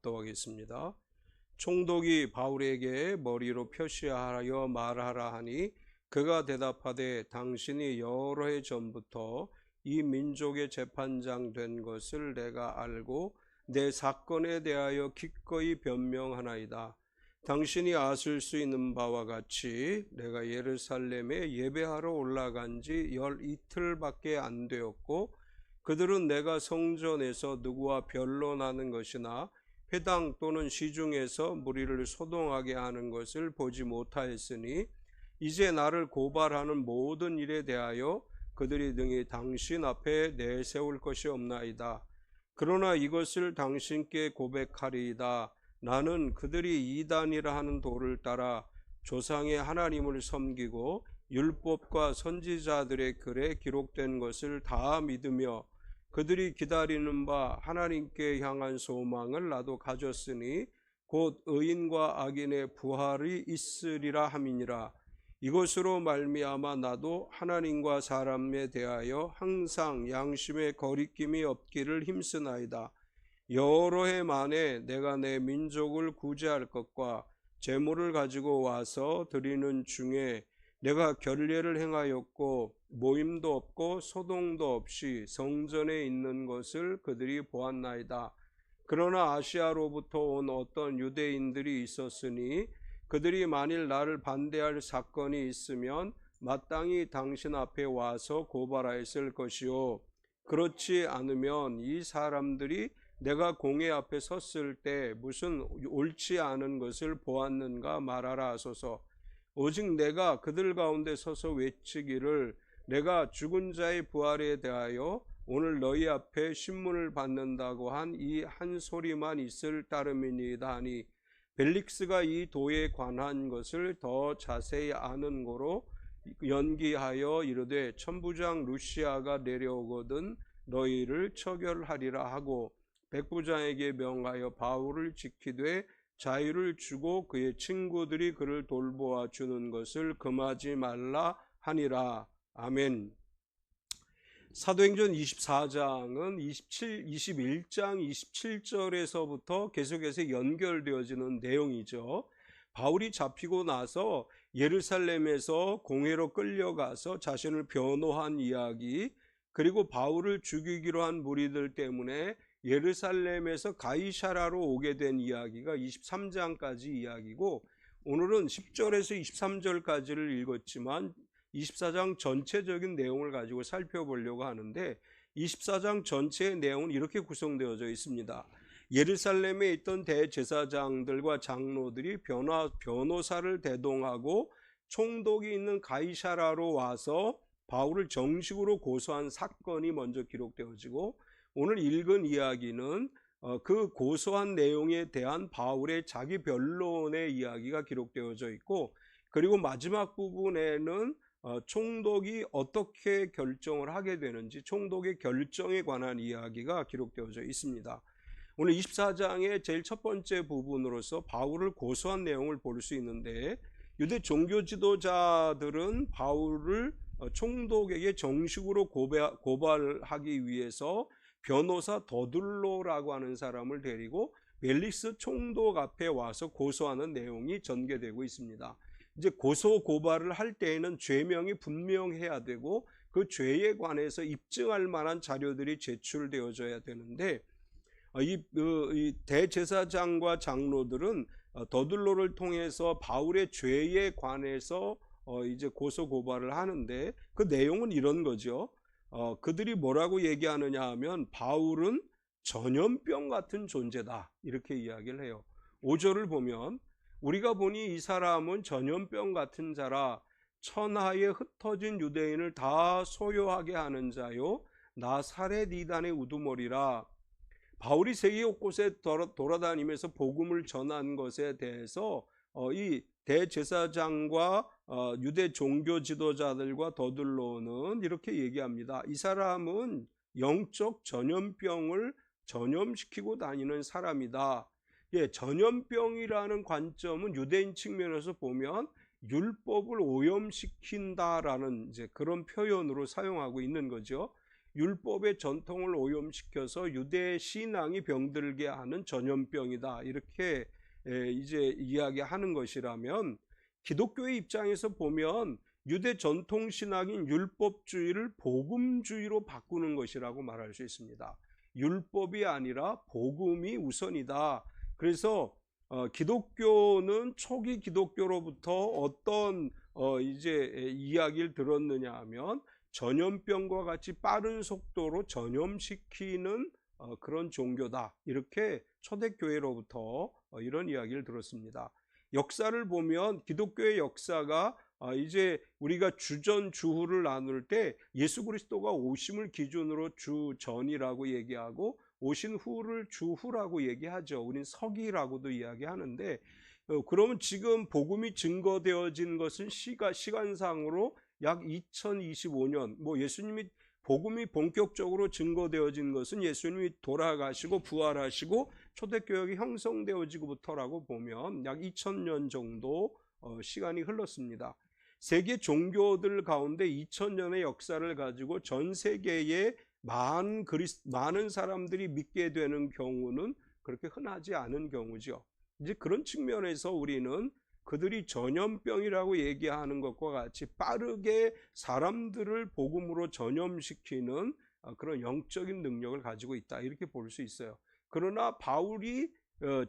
합독하겠습니다. 총독이 바울에게 머리로 표시하여 말하라 하니 그가 대답하되 당신이 여러 해 전부터 이 민족의 재판장 된 것을 내가 알고 내 사건에 대하여 기꺼이 변명하나이다. 당신이 아실 수 있는 바와 같이 내가 예루살렘에 예배하러 올라간 지 12이틀밖에 안 되었고 그들은 내가 성전에서 누구와 변론하는 것이나 회당 또는 시중에서 무리를 소동하게 하는 것을 보지 못하였으니 이제 나를 고발하는 모든 일에 대하여 그들이 등이 당신 앞에 내세울 것이 없나이다. 그러나 이것을 당신께 고백하리이다. 나는 그들이 이단이라 하는 도를 따라 조상의 하나님을 섬기고 율법과 선지자들의 글에 기록된 것을 다 믿으며 그들이 기다리는 바 하나님께 향한 소망을 나도 가졌으니 곧 의인과 악인의 부활이 있으리라 함이니라. 이것으로 말미암아 나도 하나님과 사람에 대하여 항상 양심의 거리낌이 없기를 힘쓰나이다. 여러 해 만에 내가 내 민족을 구제할 것과 제물을 가지고 와서 드리는 중에 내가 결례를 행하였고 모임도 없고 소동도 없이 성전에 있는 것을 그들이 보았나이다. 그러나 아시아로부터 온 어떤 유대인들이 있었으니 그들이 만일 나를 반대할 사건이 있으면 마땅히 당신 앞에 와서 고발하였을 것이요 그렇지 않으면 이 사람들이 내가 공회 앞에 섰을 때 무슨 옳지 않은 것을 보았는가 말하라 하소서. 오직 내가 그들 가운데 서서 외치기를 내가 죽은 자의 부활에 대하여 오늘 너희 앞에 신문을 받는다고 한 이 한 소리만 있을 따름이니이다 하니 벨릭스가 이 도에 관한 것을 더 자세히 아는 고로 연기하여 이르되 천부장 루시아가 내려오거든 너희를 처결하리라 하고 백부장에게 명하여 바울을 지키되 자유를 주고 그의 친구들이 그를 돌보아 주는 것을 금하지 말라 하니라. 아멘. 사도행전 24장은 21장 27절에서부터 계속해서 연결되어지는 내용이죠. 바울이 잡히고 나서 예루살렘에서 공회로 끌려가서 자신을 변호한 이야기, 그리고 바울을 죽이기로 한 무리들 때문에 예루살렘에서 가이사라로 오게 된 이야기가 23장까지 이야기고, 오늘은 10절에서 23절까지를 읽었지만 24장 전체적인 내용을 가지고 살펴보려고 하는데, 24장 전체의 내용은 이렇게 구성되어져 있습니다. 예루살렘에 있던 대제사장들과 장로들이 변호사를 대동하고 총독이 있는 가이사라로 와서 바울을 정식으로 고소한 사건이 먼저 기록되어지고, 오늘 읽은 이야기는 그 고소한 내용에 대한 바울의 자기 변론의 이야기가 기록되어져 있고, 그리고 마지막 부분에는 총독이 어떻게 결정을 하게 되는지, 총독의 결정에 관한 이야기가 기록되어져 있습니다. 오늘 24장의 제일 첫 번째 부분으로서 바울을 고소한 내용을 볼 수 있는데, 유대 종교 지도자들은 바울을 총독에게 정식으로 고발하기 위해서 변호사 더둘로라고 하는 사람을 데리고 벨릭스 총독 앞에 와서 고소하는 내용이 전개되고 있습니다. 이제 고소 고발을 할 때에는 죄명이 분명해야 되고 그 죄에 관해서 입증할 만한 자료들이 제출되어져야 되는데, 이 대제사장과 장로들은 더둘로를 통해서 바울의 죄에 관해서 이제 고소 고발을 하는데, 그 내용은 이런 거죠. 그들이 뭐라고 얘기하느냐 하면 바울은 전염병 같은 존재다, 이렇게 이야기를 해요. 5절을 보면 우리가 보니 이 사람은 전염병 같은 자라 천하에 흩어진 유대인을 다 소요하게 하는 자요 나사렛 이단의 우두머리라. 바울이 세계 곳곳에 돌아다니면서 복음을 전한 것에 대해서 이 대제사장과 유대 종교 지도자들과 더둘로는 이렇게 얘기합니다. 이 사람은 영적 전염병을 전염시키고 다니는 사람이다. 예, 전염병이라는 관점은 유대인 측면에서 보면 율법을 오염시킨다라는 이제 그런 표현으로 사용하고 있는 거죠. 율법의 전통을 오염시켜서 유대 신앙이 병들게 하는 전염병이다. 이렇게 이제 이야기하는 것이라면, 기독교의 입장에서 보면 유대 전통 신앙인 율법주의를 복음주의로 바꾸는 것이라고 말할 수 있습니다. 율법이 아니라 복음이 우선이다. 그래서 기독교는 초기 기독교로부터 어떤 이제 이야기를 들었느냐 하면, 전염병과 같이 빠른 속도로 전염시키는 그런 종교다. 이렇게 초대교회로부터 이런 이야기를 들었습니다. 역사를 보면 기독교의 역사가 이제 우리가 주전 주후를 나눌 때 예수 그리스도가 오심을 기준으로 주전이라고 얘기하고 오신 후를 주후라고 얘기하죠. 우린 서기라고도 이야기하는데, 그러면 지금 복음이 증거되어진 것은 시간상으로 약 2025년, 예수님이 복음이 본격적으로 증거되어진 것은 예수님이 돌아가시고 부활하시고 초대교회가 형성되어지고부터라고 보면 약 2000년 정도 시간이 흘렀습니다. 세계 종교들 가운데 2000년의 역사를 가지고 전 세계에 많은 사람들이 믿게 되는 경우는 그렇게 흔하지 않은 경우죠. 이제 그런 측면에서 우리는 그들이 전염병이라고 얘기하는 것과 같이 빠르게 사람들을 복음으로 전염시키는 그런 영적인 능력을 가지고 있다, 이렇게 볼 수 있어요. 그러나 바울이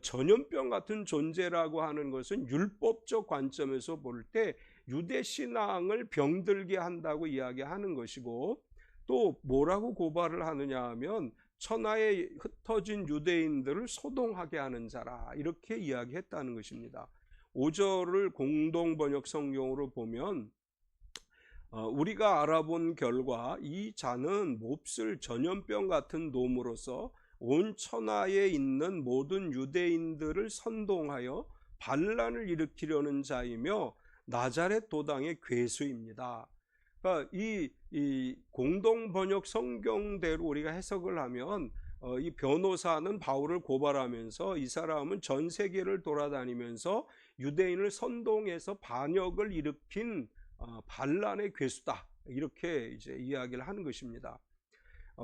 전염병 같은 존재라고 하는 것은 율법적 관점에서 볼 때 유대 신앙을 병들게 한다고 이야기하는 것이고, 또 뭐라고 고발을 하느냐 하면 천하에 흩어진 유대인들을 소동하게 하는 자라, 이렇게 이야기했다는 것입니다. 5절을 공동 번역 성경으로 보면 우리가 알아본 결과 이 자는 몹쓸 전염병 같은 놈으로서 온 천하에 있는 모든 유대인들을 선동하여 반란을 일으키려는 자이며 나자렛 도당의 괴수입니다. 그러니까 이 공동 번역 성경대로 우리가 해석을 하면 이 변호사는 바울을 고발하면서 이 사람은 전 세계를 돌아다니면서 유대인을 선동해서 반역을 일으킨 반란의 괴수다, 이렇게 이제 이야기를 하는 것입니다.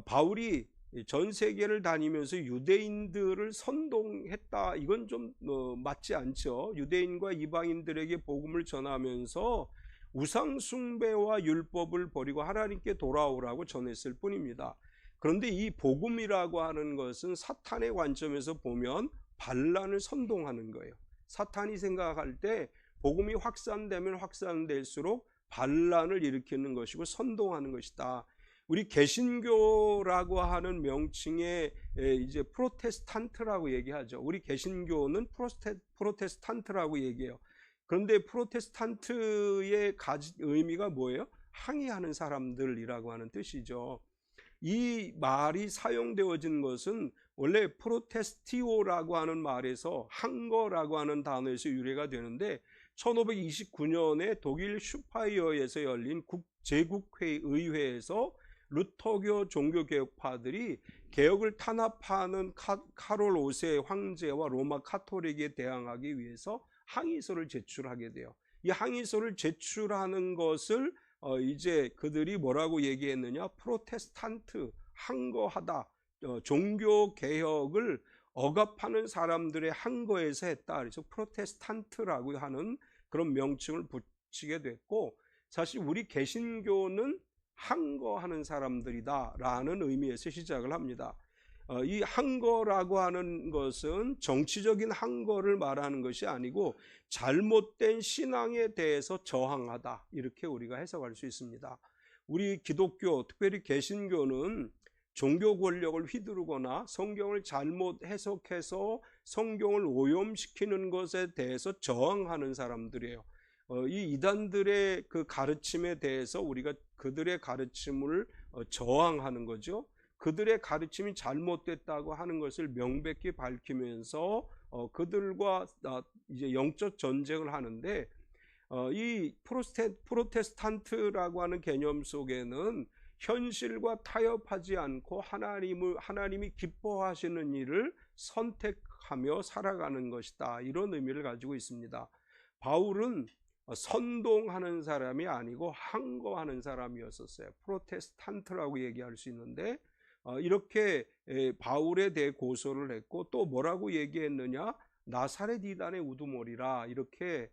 바울이 전 세계를 다니면서 유대인들을 선동했다, 이건 좀 맞지 않죠. 유대인과 이방인들에게 복음을 전하면서 우상 숭배와 율법을 버리고 하나님께 돌아오라고 전했을 뿐입니다. 그런데 이 복음이라고 하는 것은 사탄의 관점에서 보면 반란을 선동하는 거예요. 사탄이 생각할 때 복음이 확산되면 확산될수록 반란을 일으키는 것이고 선동하는 것이다. 우리 개신교라고 하는 명칭에 이제 프로테스탄트라고 얘기하죠. 우리 개신교는 프로테스탄트라고 얘기해요. 그런데 프로테스탄트의 의미가 뭐예요? 항의하는 사람들이라고 하는 뜻이죠. 이 말이 사용되어진 것은 원래 프로테스티오라고 하는 말에서 항거라고 하는 단어에서 유래가 되는데, 1529년에 독일 슈파이어에서 열린 제국의회에서 루터교 종교개혁파들이 개혁을 탄압하는 카롤 5세 황제와 로마 카톨릭에 대항하기 위해서 항의서를 제출하게 돼요. 이 항의서를 제출하는 것을 이제 그들이 뭐라고 얘기했느냐? 프로테스탄트, 항거하다, 종교 개혁을 억압하는 사람들의 항거에서 했다. 그래서 프로테스탄트라고 하는 그런 명칭을 붙이게 됐고, 사실 우리 개신교는 항거하는 사람들이다 라는 의미에서 시작을 합니다. 이 항거라고 하는 것은 정치적인 항거를 말하는 것이 아니고 잘못된 신앙에 대해서 저항하다, 이렇게 우리가 해석할 수 있습니다. 우리 기독교, 특별히 개신교는 종교 권력을 휘두르거나 성경을 잘못 해석해서 성경을 오염시키는 것에 대해서 저항하는 사람들이에요. 이 이단들의 그 가르침에 대해서 우리가 그들의 가르침을 저항하는 거죠. 그들의 가르침이 잘못됐다고 하는 것을 명백히 밝히면서 그들과 이제 영적 전쟁을 하는데, 이 프로테스탄트라고 하는 개념 속에는 현실과 타협하지 않고 하나님이 기뻐하시는 일을 선택하며 살아가는 것이다, 이런 의미를 가지고 있습니다. 바울은 선동하는 사람이 아니고 항거하는 사람이었었어요. 프로테스탄트라고 얘기할 수 있는데 이렇게 바울에 대해 고소를 했고 또 뭐라고 얘기했느냐? 나사렛 이단의 우두머리라 이렇게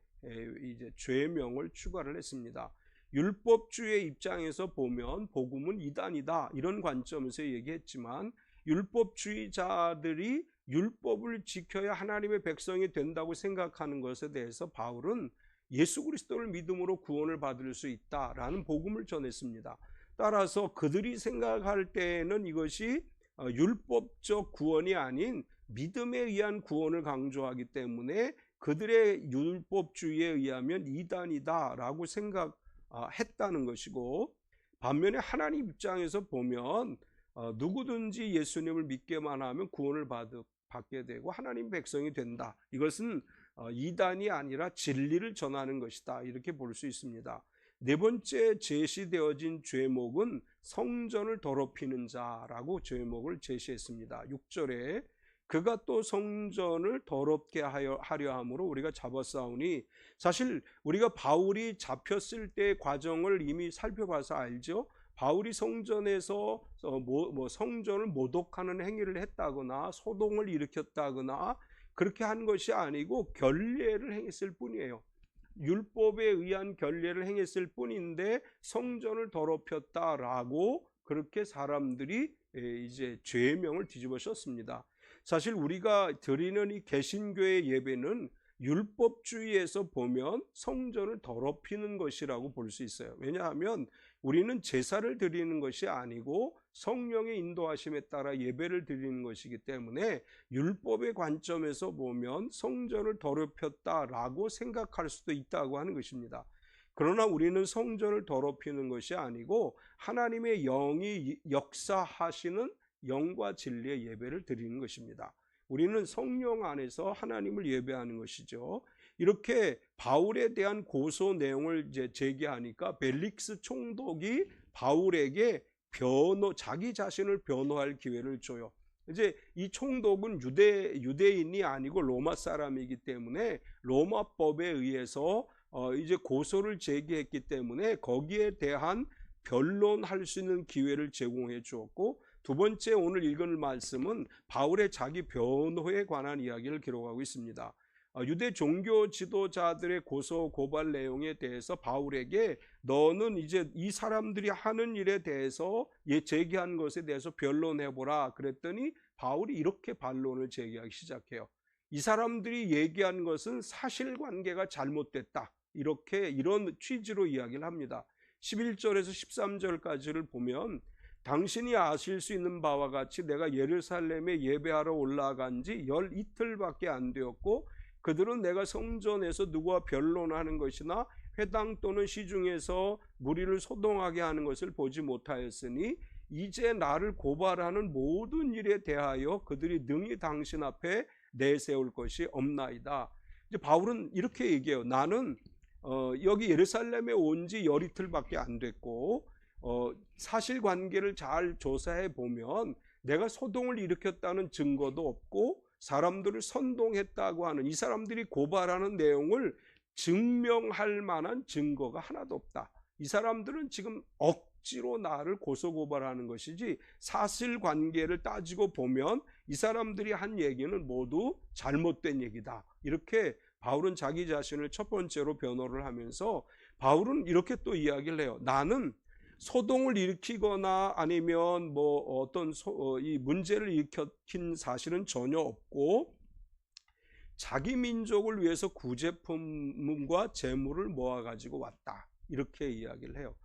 이제 죄명을 추가를 했습니다. 율법주의 입장에서 보면 복음은 이단이다 이런 관점에서 얘기했지만 율법주의자들이 율법을 지켜야 하나님의 백성이 된다고 생각하는 것에 대해서 바울은 예수 그리스도를 믿음으로 구원을 받을 수 있다라는 복음을 전했습니다. 따라서 그들이 생각할 때에는 이것이 율법적 구원이 아닌 믿음에 의한 구원을 강조하기 때문에 그들의 율법주의에 의하면 이단이다라고 생각했다는 것이고, 반면에 하나님 입장에서 보면 누구든지 예수님을 믿게만 하면 구원을 받게 되고 하나님 백성이 된다. 이것은 이단이 아니라 진리를 전하는 것이다. 이렇게 볼 수 있습니다. 네 번째 제시되어진 죄목은 성전을 더럽히는 자라고 죄목을 제시했습니다. 6절에 그가 또 성전을 더럽게 하려 함으로 우리가 잡았사오니, 사실 우리가 바울이 잡혔을 때의 과정을 이미 살펴봐서 알죠. 바울이 성전에서 성전을 모독하는 행위를 했다거나 소동을 일으켰다거나 그렇게 한 것이 아니고 결례를 행했을 뿐이에요. 율법에 의한 결례를 행했을 뿐인데 성전을 더럽혔다라고 그렇게 사람들이 이제 죄명을 뒤집어 씌웠습니다. 사실 우리가 드리는 이 개신교의 예배는 율법주의에서 보면 성전을 더럽히는 것이라고 볼 수 있어요. 왜냐하면 우리는 제사를 드리는 것이 아니고 성령의 인도하심에 따라 예배를 드리는 것이기 때문에 율법의 관점에서 보면 성전을 더럽혔다라고 생각할 수도 있다고 하는 것입니다. 그러나 우리는 성전을 더럽히는 것이 아니고 하나님의 영이 역사하시는 영과 진리의 예배를 드리는 것입니다. 우리는 성령 안에서 하나님을 예배하는 것이죠. 이렇게 바울에 대한 고소 내용을 이제 제기하니까 벨릭스 총독이 바울에게 자기 자신을 변호할 기회를 줘요. 이제 이 총독은 유대인이 아니고 로마 사람이기 때문에 로마법에 의해서 이제 고소를 제기했기 때문에 거기에 대한 변론할 수 있는 기회를 제공해 주었고, 두 번째 오늘 읽은 말씀은 바울의 자기 변호에 관한 이야기를 기록하고 있습니다. 유대 종교 지도자들의 고소 고발 내용에 대해서 바울에게 너는 이제 이 사람들이 하는 일에 대해서 제기한 것에 대해서 변론해보라 그랬더니 바울이 이렇게 반론을 제기하기 시작해요. 이 사람들이 얘기한 것은 사실관계가 잘못됐다, 이런 취지로 이야기를 합니다. 11절에서 13절까지를 보면 당신이 아실 수 있는 바와 같이 내가 예루살렘에 예배하러 올라간 지 12틀밖에 안 되었고 그들은 내가 성전에서 누구와 변론하는 것이나 회당 또는 시중에서 무리를 소동하게 하는 것을 보지 못하였으니 이제 나를 고발하는 모든 일에 대하여 그들이 능히 당신 앞에 내세울 것이 없나이다. 이제 바울은 이렇게 얘기해요. 나는 여기 예루살렘에 온 지 12틀밖에 안 됐고 사실관계를 잘 조사해 보면 내가 소동을 일으켰다는 증거도 없고 사람들을 선동했다고 하는 이 사람들이 고발하는 내용을 증명할 만한 증거가 하나도 없다. 이 사람들은 지금 억지로 나를 고소고발하는 것이지 사실관계를 따지고 보면 이 사람들이 한 얘기는 모두 잘못된 얘기다. 이렇게 바울은 자기 자신을 첫 번째로 변호를 하면서 바울은 이렇게 또 이야기를 해요. 나는 소동을 일으키거나 아니면 이 문제를 일으킨 사실은 전혀 없고 자기 민족을 위해서 구제품과 재물을 모아 가지고 왔다, 이렇게 이야기를 해요.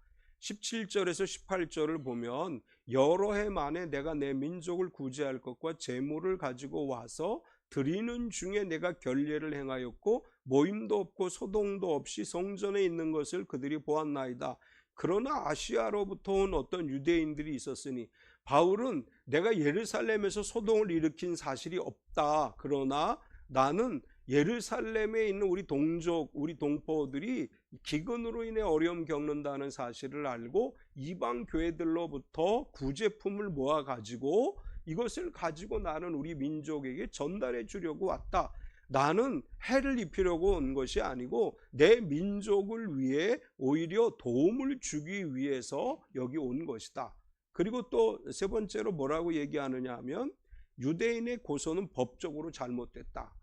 17절에서 18절을 보면 여러 해 만에 내가 내 민족을 구제할 것과 재물을 가지고 와서 드리는 중에 내가 결례를 행하였고 모임도 없고 소동도 없이 성전에 있는 것을 그들이 보았나이다. 그러나 아시아로부터 온 어떤 유대인들이 있었으니, 바울은 내가 예루살렘에서 소동을 일으킨 사실이 없다. 그러나 나는 예루살렘에 있는 우리 동포들이 기근으로 인해 어려움 겪는다는 사실을 알고 이방 교회들로부터 구제품을 모아 가지고 이것을 가지고 나는 우리 민족에게 전달해 주려고 왔다. 나는 해를 입히려고 온 것이 아니고 내 민족을 위해 오히려 도움을 주기 위해서 여기 온 것이다. 그리고 또 세 번째로 뭐라고 얘기하느냐 하면 유대인의 고소는 법적으로 잘못됐다.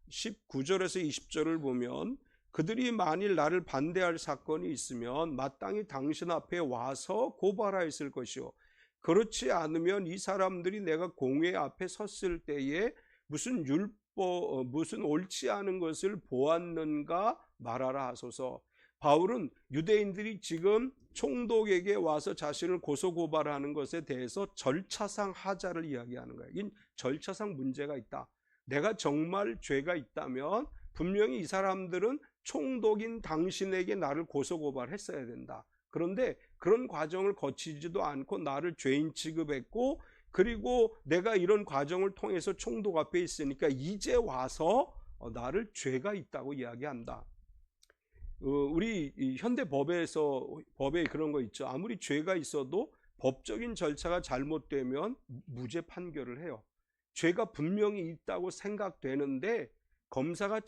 19절에서 20절을 보면 그들이 만일 나를 반대할 사건이 있으면 마땅히 당신 앞에 와서 고발하였을 것이요, 그렇지 않으면 이 사람들이 내가 공회 앞에 섰을 때에 무슨 무슨 옳지 않은 것을 보았는가 말하라 하소서. 바울은 유대인들이 지금 총독에게 와서 자신을 고소고발하는 것에 대해서 절차상 하자를 이야기하는 거예요. 이 절차상 문제가 있다. 내가 정말 죄가 있다면 분명히 이 사람들은 총독인 당신에게 나를 고소고발했어야 된다. 그런데 그런 과정을 거치지도 않고 나를 죄인 취급했고, 그리고 내가 이런 과정을 통해서 총독 앞에 있으니까 이제 와서 나를 죄가 있다고 이야기한다. 우리 현대 법에 그런 거 있죠. 아무리 죄가 있어도 법적인 절차가 잘못되면 무죄 판결을 해요. 죄가 분명히 있다고 생각되는데 검사가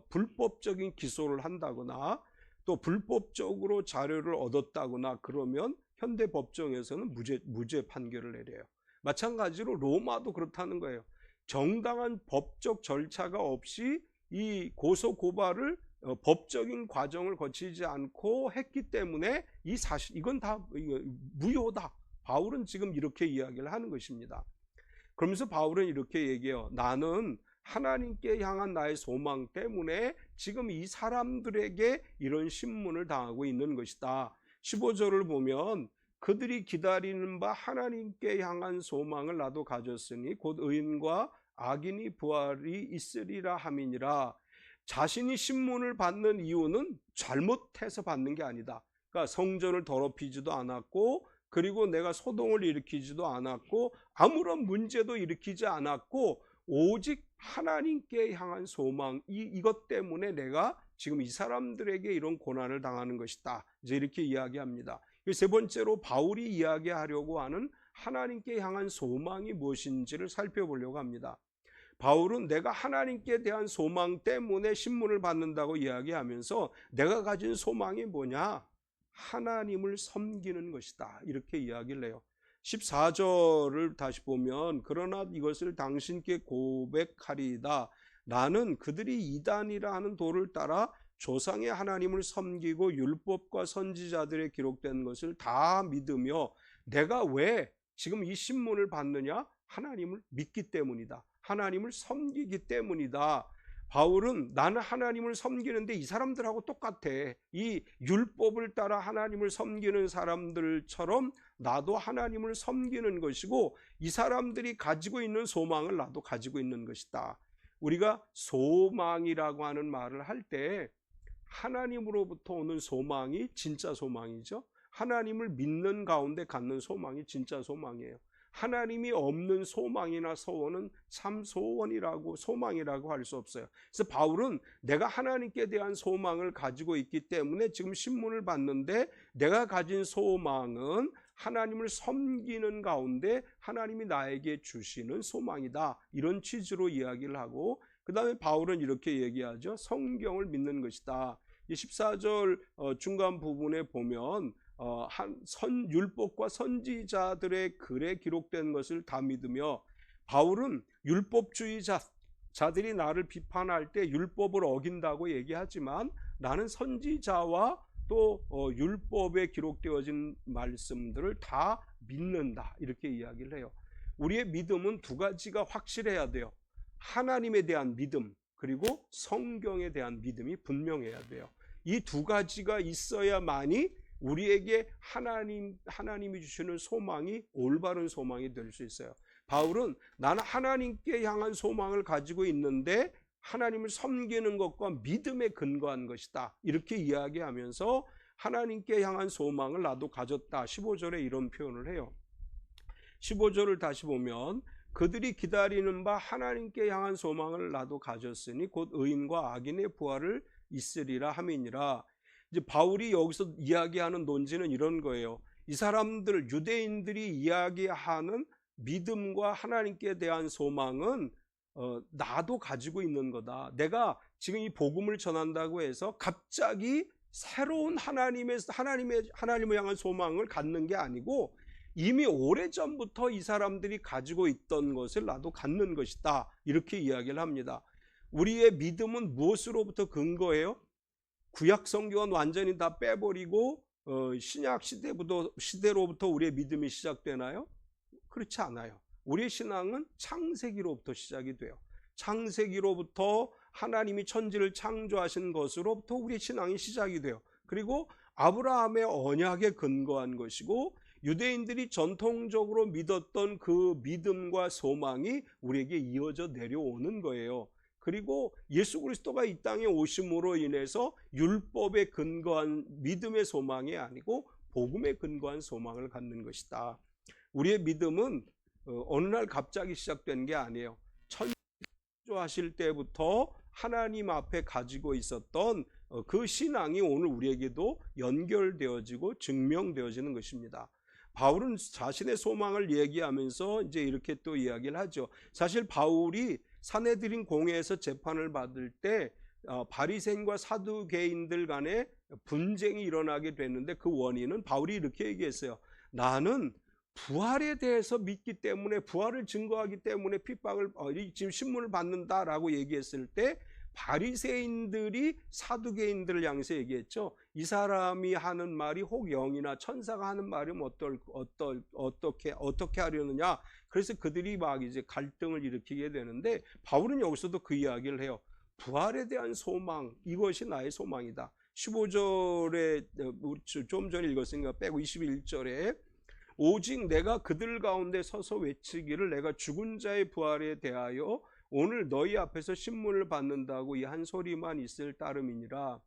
불법적인 기소를 한다거나 또 불법적으로 자료를 얻었다거나 그러면 현대 법정에서는 무죄 판결을 내려요. 마찬가지로 로마도 그렇다는 거예요. 정당한 법적 절차가 없이 이 고소 고발을 법적인 과정을 거치지 않고 했기 때문에 이건 다 무효다. 바울은 지금 이렇게 이야기를 하는 것입니다. 그러면서 바울은 이렇게 얘기해요. 나는 하나님께 향한 나의 소망 때문에 지금 이 사람들에게 이런 신문을 당하고 있는 것이다. 15절을 보면 그들이 기다리는 바 하나님께 향한 소망을 나도 가졌으니 곧 의인과 악인이 부활이 있으리라 함이니라. 자신이 신문을 받는 이유는 잘못해서 받는 게 아니다. 그러니까 성전을 더럽히지도 않았고, 그리고 내가 소동을 일으키지도 않았고, 아무런 문제도 일으키지 않았고, 오직 하나님께 향한 소망, 이것 때문에 내가 지금 이 사람들에게 이런 고난을 당하는 것이다. 이제 이렇게 이야기합니다. 세 번째로 바울이 이야기하려고 하는 하나님께 향한 소망이 무엇인지를 살펴보려고 합니다. 바울은 내가 하나님께 대한 소망 때문에 신문을 받는다고 이야기하면서 내가 가진 소망이 뭐냐? 하나님을 섬기는 것이다. 이렇게 이야기를 해요. 14절을 다시 보면 그러나 이것을 당신께 고백하리이다. 나는 그들이 이단이라 하는 도를 따라 조상의 하나님을 섬기고 율법과 선지자들에 기록된 것을 다 믿으며 내가 왜 지금 이 신문을 받느냐? 하나님을 믿기 때문이다. 하나님을 섬기기 때문이다. 바울은 나는 하나님을 섬기는데 이 사람들하고 똑같아. 이 율법을 따라 하나님을 섬기는 사람들처럼 나도 하나님을 섬기는 것이고 이 사람들이 가지고 있는 소망을 나도 가지고 있는 것이다. 우리가 소망이라고 하는 말을 할 때 하나님으로부터 오는 소망이 진짜 소망이죠. 하나님을 믿는 가운데 갖는 소망이 진짜 소망이에요. 하나님이 없는 소망이나 소원은 참 소망이라고 할 수 없어요. 그래서 바울은 내가 하나님께 대한 소망을 가지고 있기 때문에 지금 신문을 받는데 내가 가진 소망은 하나님을 섬기는 가운데 하나님이 나에게 주시는 소망이다. 이런 취지로 이야기를 하고 그 다음에 바울은 이렇게 얘기하죠. 성경을 믿는 것이다. 14절 중간 부분에 보면 율법과 선지자들의 글에 기록된 것을 다 믿으며, 바울은 율법주의자들이 나를 비판할 때 율법을 어긴다고 얘기하지만 나는 선지자와 또 율법에 기록되어진 말씀들을 다 믿는다. 이렇게 이야기를 해요. 우리의 믿음은 두 가지가 확실해야 돼요. 하나님에 대한 믿음, 그리고 성경에 대한 믿음이 분명해야 돼요. 이 두 가지가 있어야만이 우리에게 하나님이 주시는 소망이 올바른 소망이 될 수 있어요. 바울은 나는 하나님께 향한 소망을 가지고 있는데 하나님을 섬기는 것과 믿음에 근거한 것이다. 이렇게 이야기하면서 하나님께 향한 소망을 나도 가졌다. 15절에 이런 표현을 해요. 15절을 다시 보면 그들이 기다리는 바 하나님께 향한 소망을 나도 가졌으니 곧 의인과 악인의 부활을 있으리라 함이니라. 이제 바울이 여기서 이야기하는 논지는 이런 거예요. 이 사람들 유대인들이 이야기하는 믿음과 하나님께 대한 소망은 나도 가지고 있는 거다. 내가 지금 이 복음을 전한다고 해서 갑자기 새로운 하나님을 향한 소망을 갖는 게 아니고 이미 오래전부터 이 사람들이 가지고 있던 것을 나도 갖는 것이다. 이렇게 이야기를 합니다. 우리의 믿음은 무엇으로부터 근거해요? 구약 성경은 완전히 다 빼버리고 신약 시대로부터 우리의 믿음이 시작되나요? 그렇지 않아요. 우리의 신앙은 창세기로부터 시작이 돼요. 창세기로부터 하나님이 천지를 창조하신 것으로부터 우리의 신앙이 시작이 돼요. 그리고 아브라함의 언약에 근거한 것이고 유대인들이 전통적으로 믿었던 그 믿음과 소망이 우리에게 이어져 내려오는 거예요. 그리고 예수 그리스도가 이 땅에 오심으로 인해서 율법에 근거한 믿음의 소망이 아니고 복음에 근거한 소망을 갖는 것이다. 우리의 믿음은 어느 날 갑자기 시작된 게 아니에요. 창조하실 때부터 하나님 앞에 가지고 있었던 그 신앙이 오늘 우리에게도 연결되어지고 증명되어지는 것입니다. 바울은 자신의 소망을 얘기하면서 이제 이렇게 또 이야기를 하죠. 사실 바울이 산헤드린 공회에서 재판을 받을 때 바리새인과 사두개인들 간에 분쟁이 일어나게 됐는데 그 원인은 바울이 이렇게 얘기했어요. 나는 부활에 대해서 믿기 때문에 부활을 증거하기 때문에 핍박을 지금 신문을 받는다라고 얘기했을 때 바리새인들이 사두개인들을 향해서 얘기했죠. 이 사람이 하는 말이 혹 영이나 천사가 하는 말이면 어떻게 하려느냐. 그래서 그들이 막 이제 갈등을 일으키게 되는데 바울은 여기서도 그 이야기를 해요. 부활에 대한 소망, 이것이 나의 소망이다. 15절에 좀 전에 읽었으니까 빼고 21절에 오직 내가 그들 가운데 서서 외치기를 내가 죽은 자의 부활에 대하여 오늘 너희 앞에서 신문을 받는다고 이 한 소리만 있을 따름이니라.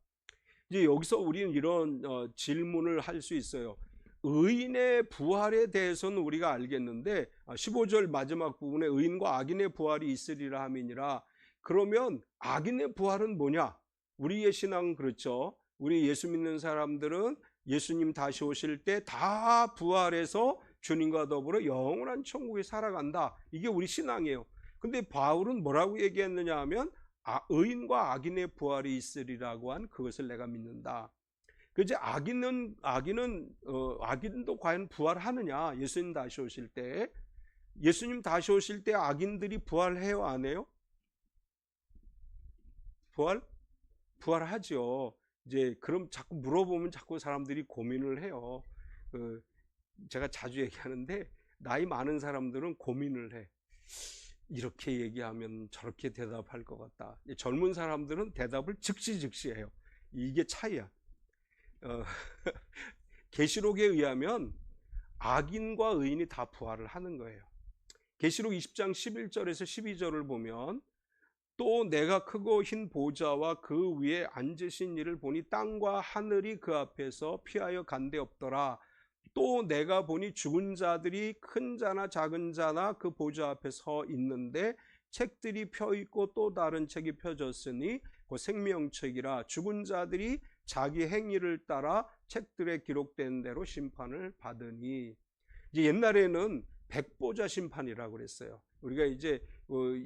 이제 여기서 우리는 이런 질문을 할 수 있어요. 의인의 부활에 대해서는 우리가 알겠는데 15절 마지막 부분에 의인과 악인의 부활이 있으리라 함이니라. 그러면 악인의 부활은 뭐냐? 우리의 신앙은 그렇죠. 우리 예수 믿는 사람들은 예수님 다시 오실 때 다 부활해서 주님과 더불어 영원한 천국에 살아간다. 이게 우리 신앙이에요. 근데 바울은 뭐라고 얘기했느냐 하면 의인과 악인의 부활이 있으리라고 한 그것을 내가 믿는다. 그제 악인도 과연 부활하느냐? 예수님 다시 오실 때 악인들이 부활해요, 안 해요? 부활하죠. 이제 그럼 자꾸 물어보면 자꾸 사람들이 고민을 해요. 제가 자주 얘기하는데 나이 많은 사람들은 고민을 해. 이렇게 얘기하면 저렇게 대답할 것 같다. 젊은 사람들은 대답을 즉시 해요. 이게 차이야. 계시록에 의하면 악인과 의인이 다 부활을 하는 거예요. 계시록 20장 11절에서 12절을 보면 또 내가 크고 흰 보좌와 그 위에 앉으신 이를 보니 땅과 하늘이 그 앞에서 피하여 간데 없더라. 또 내가 보니 죽은 자들이 큰 자나 작은 자나 그 보좌 앞에 서 있는데 책들이 펴 있고 또 다른 책이 펴졌으니 그 생명책이라. 죽은 자들이 자기 행위를 따라 책들에 기록된 대로 심판을 받으니. 이제 옛날에는 백보자 심판이라고 그랬어요. 우리가 이제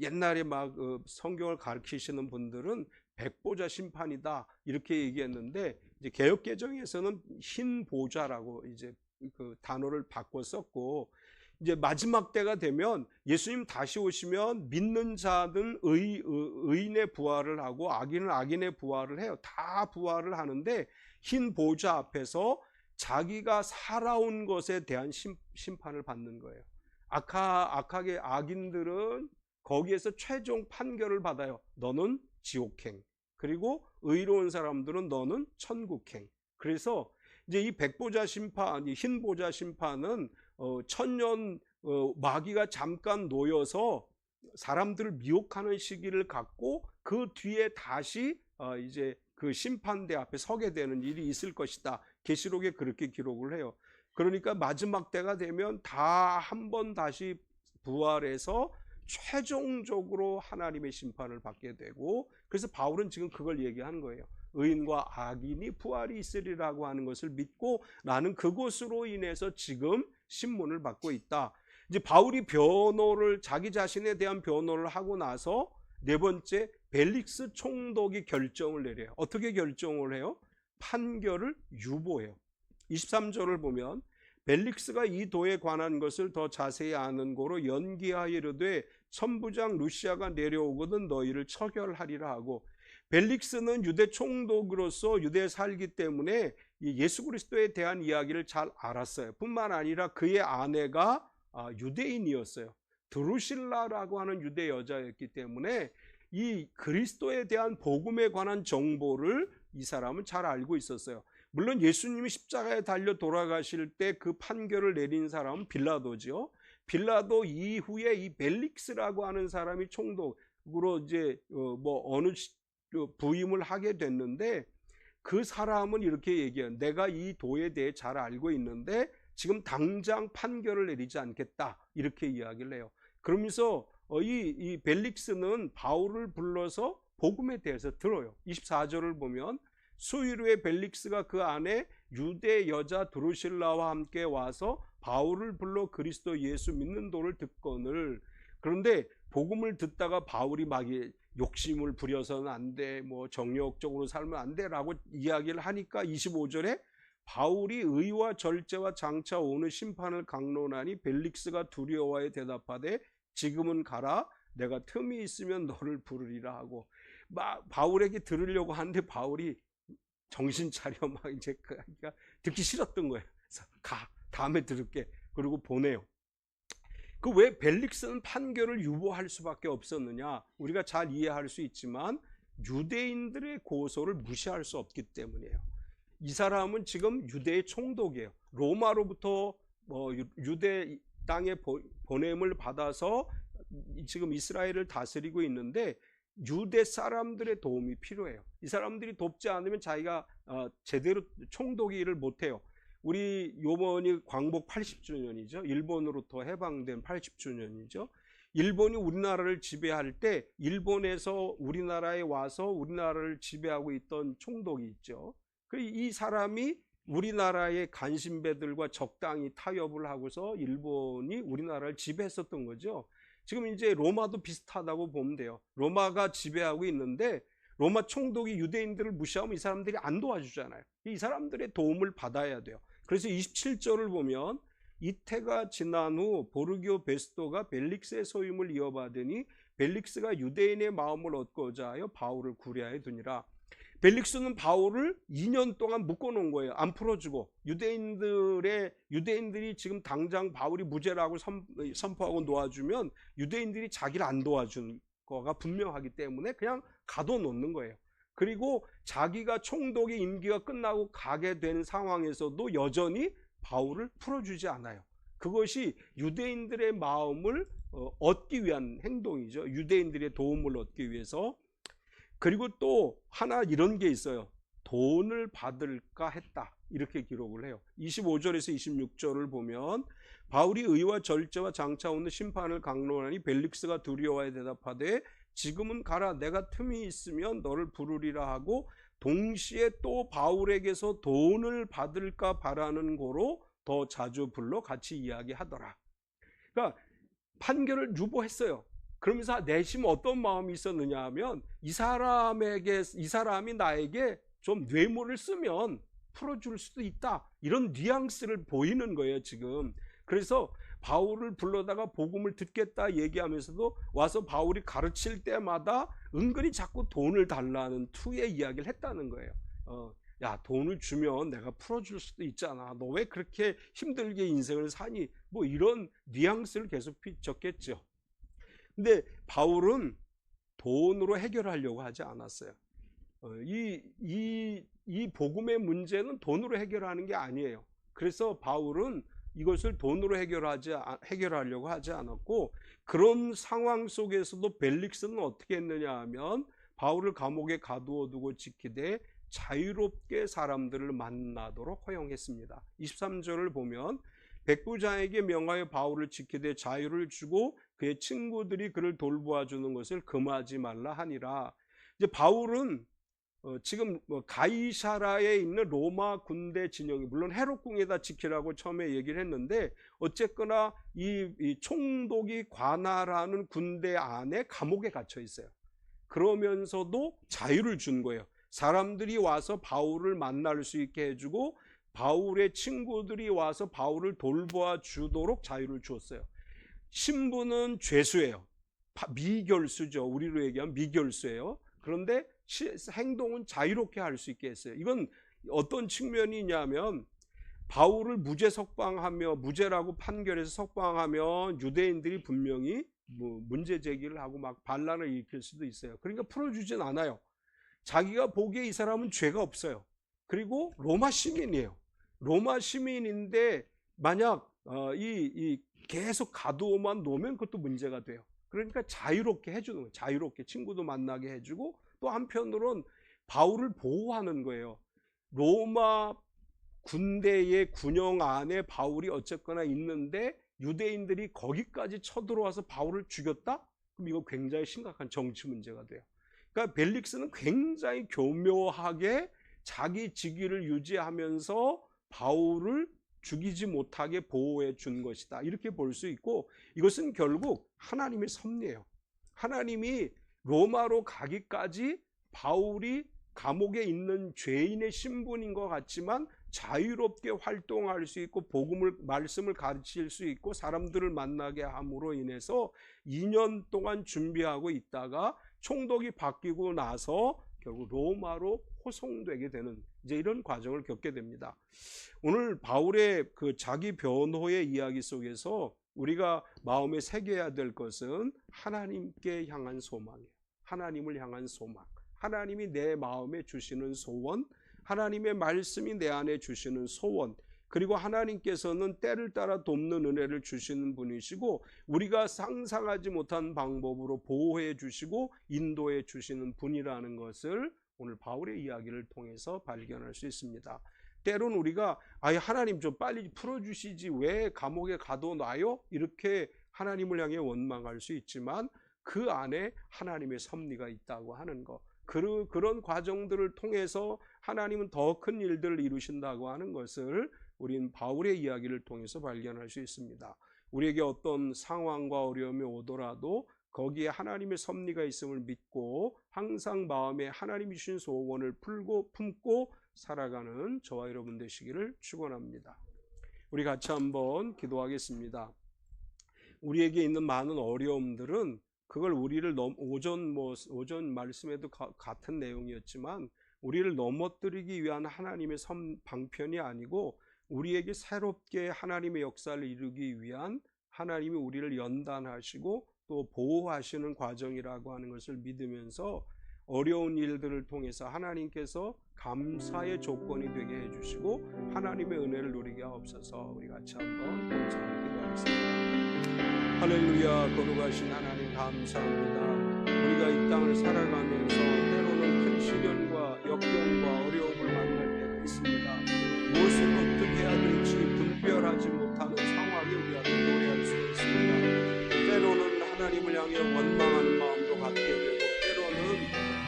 옛날에 막 성경을 가르치시는 분들은 백보자 심판이다 이렇게 얘기했는데 이제 개역개정에서는 흰 보좌라고 이제 그 단어를 바꿔 썼고, 이제 마지막 때가 되면 예수님 다시 오시면 믿는 자는 의인의 부활을 하고 악인은 악인의 부활을 해요. 다 부활을 하는데 흰 보좌 앞에서 자기가 살아온 것에 대한 심판을 받는 거예요. 악하게 악인들은 거기에서 최종 판결을 받아요. 너는 지옥행. 그리고 의로운 사람들은 너는 천국행. 그래서 이제 이 백보자 심판, 이 흰 보좌 심판은 천년 마귀가 잠깐 놓여서 사람들을 미혹하는 시기를 갖고 그 뒤에 다시 이제 그 심판대 앞에 서게 되는 일이 있을 것이다. 계시록에 그렇게 기록을 해요. 그러니까 마지막 때가 되면 다 한 번 다시 부활해서 최종적으로 하나님의 심판을 받게 되고, 그래서 바울은 지금 그걸 얘기하는 거예요. 의인과 악인이 부활이 있으리라고 하는 것을 믿고 나는 그것으로 인해서 지금 신문을 받고 있다. 이제 바울이 변호를, 자기 자신에 대한 변호를 하고 나서 네 번째, 벨릭스 총독이 결정을 내려요. 어떻게 결정을 해요? 판결을 유보해요. 23절을 보면 벨릭스가 이 도에 관한 것을 더 자세히 아는 고로 연기하여 이르되 천부장 루시아가 내려오거든 너희를 처결하리라 하고, 벨릭스는 유대 총독으로서 유대에 살기 때문에 예수 그리스도에 대한 이야기를 잘 알았어요. 뿐만 아니라 그의 아내가 유대인이었어요. 드루실라라고 하는 유대 여자였기 때문에 이 그리스도에 대한 복음에 관한 정보를 이 사람은 잘 알고 있었어요. 물론 예수님이 십자가에 달려 돌아가실 때 그 판결을 내린 사람은 빌라도죠. 빌라도 이후에 이 벨릭스라고 하는 사람이 총독으로 이제 어느 부임을 하게 됐는데, 그 사람은 이렇게 얘기해요. 내가 이 도에 대해 잘 알고 있는데 지금 당장 판결을 내리지 않겠다, 이렇게 이야기를 해요. 그러면서 이 벨릭스는 바울을 불러서 복음에 대해서 들어요. 24절을 보면 수일 후에 벨릭스가 그 안에 유대 여자 드루실라와 함께 와서 바울을 불러 그리스도 예수 믿는 도를 듣거늘. 그런데 복음을 듣다가 바울이 막 욕심을 부려서는 안 돼, 정욕적으로 살면 안 돼라고 이야기를 하니까 25절에 바울이 의와 절제와 장차 오는 심판을 강론하니 벨릭스가 두려워하여 대답하되 지금은 가라, 내가 틈이 있으면 너를 부르리라 하고, 바울에게 들으려고 하는데 바울이 정신 차려 막 이제 듣기 싫었던 거예요. 그래서 다음에 들을게, 그리고 보내요. 그 왜 벨릭스는 판결을 유보할 수밖에 없었느냐? 우리가 잘 이해할 수 있지만 유대인들의 고소를 무시할 수 없기 때문이에요. 이 사람은 지금 유대의 총독이에요. 로마로부터 유대 땅에 보냄을 받아서 지금 이스라엘을 다스리고 있는데 유대 사람들의 도움이 필요해요. 이 사람들이 돕지 않으면 자기가 제대로 총독 일을 못해요. 우리 요번이 광복 80주년이죠. 일본으로부터 해방된 80주년이죠. 일본이 우리나라를 지배할 때 일본에서 우리나라에 와서 우리나라를 지배하고 있던 총독이 있죠. 이 사람이 우리나라의 간신배들과 적당히 타협을 하고서 일본이 우리나라를 지배했었던 거죠. 지금 이제 로마도 비슷하다고 보면 돼요. 로마가 지배하고 있는데 로마 총독이 유대인들을 무시하면 이 사람들이 안 도와주잖아요. 이 사람들의 도움을 받아야 돼요. 그래서 27절을 보면 이태가 지난 후 보르기오 베스토가 벨릭스의 소임을 이어받으니 벨릭스가 유대인의 마음을 얻고자 하여 바울을 구려하여 두니라. 벨릭스는 바울을 2년 동안 묶어놓은 거예요. 안 풀어주고. 유대인들이 지금 당장 바울이 무죄라고 선포하고 놓아주면 유대인들이 자기를 안 도와준 거가 분명하기 때문에 그냥 가둬놓는 거예요. 그리고 자기가 총독의 임기가 끝나고 가게 된 상황에서도 여전히 바울을 풀어주지 않아요. 그것이 유대인들의 마음을 얻기 위한 행동이죠. 유대인들의 도움을 얻기 위해서. 그리고 또 하나 이런 게 있어요. 돈을 받을까 했다, 이렇게 기록을 해요. 25절에서 26절을 보면 바울이 의와 절제와 장차 오는 심판을 강론하니 벨릭스가 두려워하여 대답하되 지금은 가라, 내가 틈이 있으면 너를 부르리라 하고, 동시에 또 바울에게서 돈을 받을까 바라는 거로 더 자주 불러 같이 이야기하더라. 그러니까 판결을 유보했어요. 그러면서 내심 어떤 마음이 있었느냐 하면 이 사람이 나에게 좀 뇌물을 쓰면 풀어줄 수도 있다, 이런 뉘앙스를 보이는 거예요 지금. 그래서 바울을 불러다가 복음을 듣겠다 얘기하면서도 와서 바울이 가르칠 때마다 은근히 자꾸 돈을 달라는 투의 이야기를 했다는 거예요. 야, 돈을 주면 내가 풀어줄 수도 있잖아, 너 왜 그렇게 힘들게 인생을 사니, 이런 뉘앙스를 계속 적겠죠. 근데 바울은 돈으로 해결하려고 하지 않았어요. 이 복음의 문제는 돈으로 해결하는 게 아니에요. 그래서 바울은 이것을 돈으로 해결하려고 하지 않았고, 그런 상황 속에서도 벨릭스는 어떻게 했느냐 하면 바울을 감옥에 가두어두고 지키되 자유롭게 사람들을 만나도록 허용했습니다. 23절을 보면 백부장에게 명하여 바울을 지키되 자유를 주고 그의 친구들이 그를 돌보아 주는 것을 금하지 말라 하니라. 이제 바울은 지금 가이사라에 있는 로마 군대 진영이, 물론 헤롯궁에다 지키라고 처음에 얘기를 했는데, 어쨌거나 이 총독이 관할하는 군대 안에 감옥에 갇혀 있어요. 그러면서도 자유를 준 거예요. 사람들이 와서 바울을 만날 수 있게 해주고 바울의 친구들이 와서 바울을 돌보아 주도록 자유를 주었어요. 신분은 죄수예요. 미결수죠. 우리로 얘기하면 미결수예요. 그런데 행동은 자유롭게 할 수 있게 했어요. 이건 어떤 측면이냐면, 바울을 무죄 석방하며, 무죄라고 판결해서 석방하면 유대인들이 분명히 문제 제기를 하고 막 반란을 일으킬 수도 있어요. 그러니까 풀어주진 않아요. 자기가 보기에 이 사람은 죄가 없어요. 그리고 로마 시민이에요. 로마 시민인데 만약 계속 가두어만 놓으면 그것도 문제가 돼요. 그러니까 자유롭게 해주는 거예요. 자유롭게 친구도 만나게 해주고, 또 한편으로는 바울을 보호하는 거예요. 로마 군대의 군영 안에 바울이 어쨌거나 있는데 유대인들이 거기까지 쳐들어와서 바울을 죽였다? 그럼 이거 굉장히 심각한 정치 문제가 돼요. 그러니까 벨릭스는 굉장히 교묘하게 자기 직위를 유지하면서 바울을 죽이지 못하게 보호해 준 것이다, 이렇게 볼 수 있고, 이것은 결국 하나님의 섭리예요. 하나님이 로마로 가기까지 바울이 감옥에 있는 죄인의 신분인 것 같지만 자유롭게 활동할 수 있고 말씀을 가르칠 수 있고 사람들을 만나게 함으로 인해서 2년 동안 준비하고 있다가 총독이 바뀌고 나서 결국 로마로 호송되게 되는 이제 이런 과정을 겪게 됩니다. 오늘 바울의 그 자기 변호의 이야기 속에서 우리가 마음에 새겨야 될 것은 하나님께 향한 소망이에요. 하나님을 향한 소망. 하나님이 내 마음에 주시는 소원, 하나님의 말씀이 내 안에 주시는 소원, 그리고 하나님께서는 때를 따라 돕는 은혜를 주시는 분이시고 우리가 상상하지 못한 방법으로 보호해 주시고 인도해 주시는 분이라는 것을 오늘 바울의 이야기를 통해서 발견할 수 있습니다. 때론 우리가 하나님 좀 빨리 풀어주시지 왜 감옥에 가둬놔요? 이렇게 하나님을 향해 원망할 수 있지만 그 안에 하나님의 섭리가 있다고 하는 것, 그런 과정들을 통해서 하나님은 더 큰 일들을 이루신다고 하는 것을 우린 바울의 이야기를 통해서 발견할 수 있습니다. 우리에게 어떤 상황과 어려움이 오더라도 거기에 하나님의 섭리가 있음을 믿고 항상 마음에 하나님이 주신 소원을 품고 살아가는 저와 여러분 되시기를 축원합니다. 우리 같이 한번 기도하겠습니다. 우리에게 있는 많은 어려움들은 그걸 우리를 오전 말씀에도 같은 내용이었지만 우리를 넘어뜨리기 위한 하나님의 방편이 아니고 우리에게 새롭게 하나님의 역사를 이루기 위한 하나님이 우리를 연단하시고 또 보호하시는 과정이라고 하는 것을 믿으면서 어려운 일들을 통해서 하나님께서 감사의 조건이 되게 해주시고 하나님의 은혜를 누리게 하옵소서. 우리 같이 한번 감사하게 기도하겠습니다. 할렐루야. 거룩하신 하나님 감사합니다. 우리가 이 땅을 살아가면서 때로는 큰 시련과 역경과 어려움을 만날 때가 있습니다. 무엇을 어떻게 해야 될지 분별하지 못하는 상황에 우리가 노래할 수 있습니다. 때로는 하나님을 향해 원망하는 마음도 갖게 되고 때로는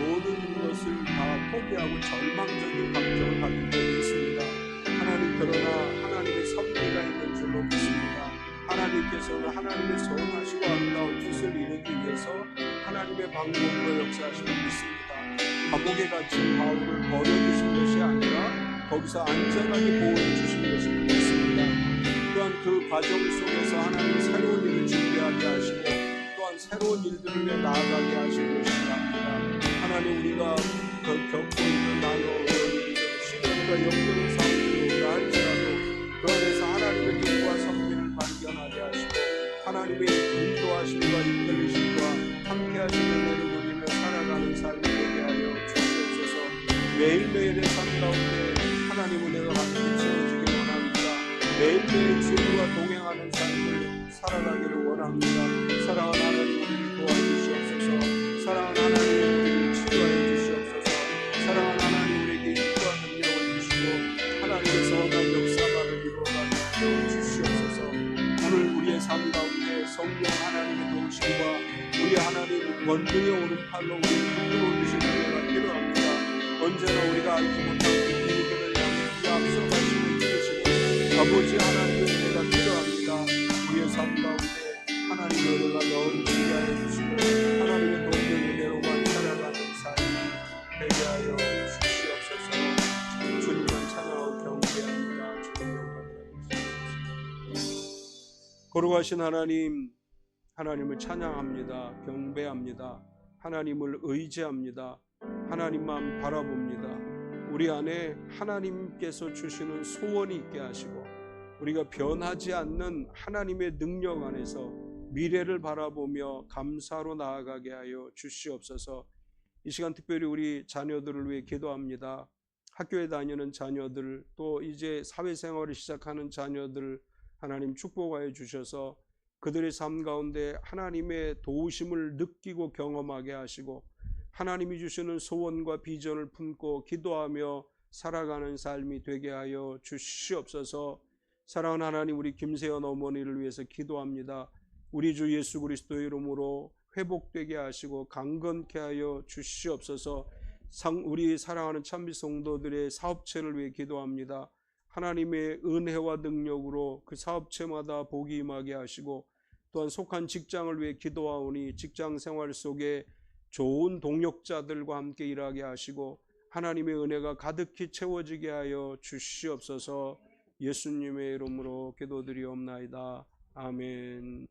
모든 것을 다 포기하고 절망적인 감정을 가질 때도 있습니다. 하나님, 그러나 하나님의 섭리가 있는 줄로 믿습니다. 하나님께서는 하나님의 선하시고 아름다운 뜻을 이루기 위해서 하나님의 방법으로 역사하시는 믿습니다. 감옥에 갇힌 바울을 버려주신 것이 아니라 거기서 안전하게 보호해 주신 것을 믿습니다. 또한 그 과정 속에서 하나님이 새로운 일을 준비하게 하시고 또한 새로운 일들을 위해 나아가게 하시는 것입니다. 하나님, 우리가 겪고 있는 나의 어려운 일들, 시련과 역경의 상황이 오다 할지라도 그 안에서 하나님의 뜻과 섭리를 발견하게 하시고 하나님의 인도하심과 이끌리심과 함께하시는 은혜를 누리며 살아가는 삶이 되게 하여 주시옵소서. 매일매일의 삶 가운데 하나님 은혜가 함께 채워지길 원합니다. 매일매일 주님과 동행하는 삶을 살아가기를 원합니다. 사랑하는 하나님, 우리를 도와주시옵소서. 사랑하는 하나님, 우리를 치유하여 주시옵소서. 사랑하는 하나님, 우리에게 힘과 능력을 주시고 하나님의 선한 역사만을 이루어가게 주시옵소서. 오늘 우리의 삶 가운데 성령 하나님의 도우심과 우리 하나님 원능의 오른팔로 우리를 이끌어 주시는 은혜가 필요합니다. 언제나 우리가 알지 못한 이들을 향해 앞서 가시는 주시는 아버지 하나님의 은혜가 필요합니다. 우리의 삶 가운데 하나님의 은혜가 넘치게 하여 주시고 하나님의 도움의 은혜로만 살아가는 삶이 되게 하여 주시옵소서. 주님을 찬양하고 경배합니다. 주님 영광. 거룩하신 하나님, 하나님을 찬양합니다. 경배합니다. 하나님을 의지합니다. 하나님만 바라봅니다. 우리 안에 하나님께서 주시는 소원이 있게 하시고 우리가 변하지 않는 하나님의 능력 안에서 미래를 바라보며 감사로 나아가게 하여 주시옵소서. 이 시간 특별히 우리 자녀들을 위해 기도합니다. 학교에 다니는 자녀들, 또 이제 사회생활을 시작하는 자녀들 하나님 축복하여 주셔서 그들의 삶 가운데 하나님의 도우심을 느끼고 경험하게 하시고 하나님이 주시는 소원과 비전을 품고 기도하며 살아가는 삶이 되게 하여 주시옵소서. 사랑하는 하나님, 우리 김세연 어머니를 위해서 기도합니다. 우리 주 예수 그리스도의 이름으로 회복되게 하시고 강건케 하여 주시옵소서. 우리 사랑하는 찬미 성도들의 사업체를 위해 기도합니다. 하나님의 은혜와 능력으로 그 사업체마다 복이 임하게 하시고 또한 속한 직장을 위해 기도하오니 직장 생활 속에 좋은 동력자들과 함께 일하게 하시고 하나님의 은혜가 가득히 채워지게 하여 주시옵소서. 예수님의 이름으로 기도드리옵나이다. 아멘.